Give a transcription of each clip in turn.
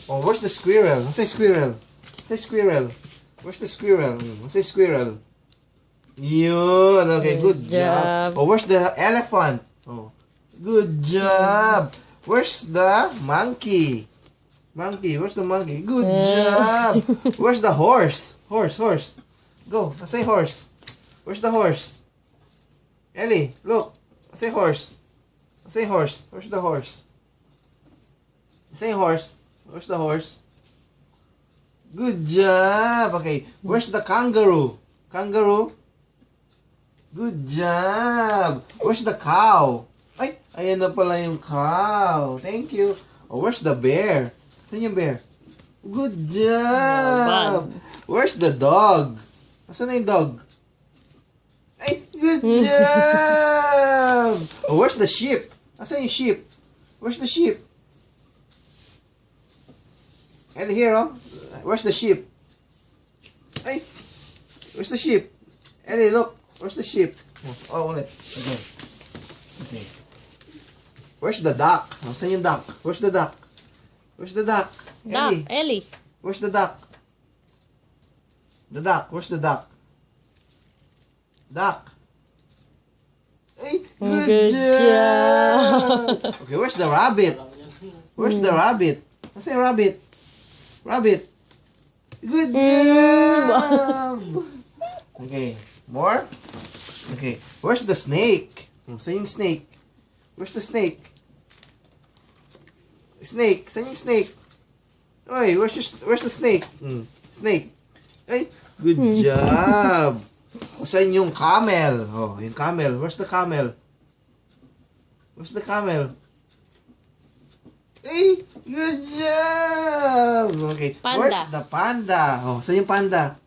Oh, where's the squirrel? Say squirrel. Say squirrel. Where's the squirrel? Say squirrel. Yun. Okay, good job. Oh, where's the elephant? Oh, good job. Where's the monkey? Monkey, where's the monkey? Good job. Where's the horse? Horse. Go. Say horse. Where's the horse? Ellie, look. Say horse. Say horse. Where's the horse? Say horse. Where's the horse? Good job. Okay. Where's the kangaroo? Kangaroo? Good job. Where's the cow? Ay, ayan na pala yung cow. Thank you. Oh, where's the bear? Saan yung bear? Good job. Where's the dog? Saan na yung dog? Ay, good job. Oh, where's the sheep? Saan yung sheep? Where's the sheep? And here, oh. Where's the sheep? Ay, where's the sheep? Ellie, look. Where's the sheep? Oh, ulit. Okay. Where's the duck? Oh, saan yung duck? Where's the duck? Where's the duck? Duck, Ellie. Where's the duck? The duck. Where's the duck? Duck. Hey, good job. Okay, where's the rabbit? Where's the rabbit? What's the rabbit? Rabbit. Good job. Okay, more? Okay, where's the snake? Saan yung snake? Where's the snake? Snake. Saan yung snake? Oy, where's the snake? Snake. Ay, good job. Saan yung camel? Oh, yung camel. Where's the camel? Where's the camel? Hey, good job. Okay. Panda. Where's the panda? Oh, saan yung panda?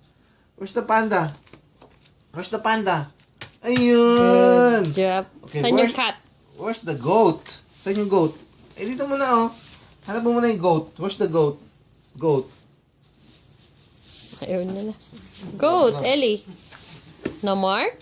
Where's the panda? Where's the panda? Ayun. Good job. Okay, Saan yung cat? Where's the goat? Saan yung goat? Eh, dito muna, oh. Hanap mo muna yung goat. Where's the goat? Goat. Ayaw nila. Goat, Ellie. No more?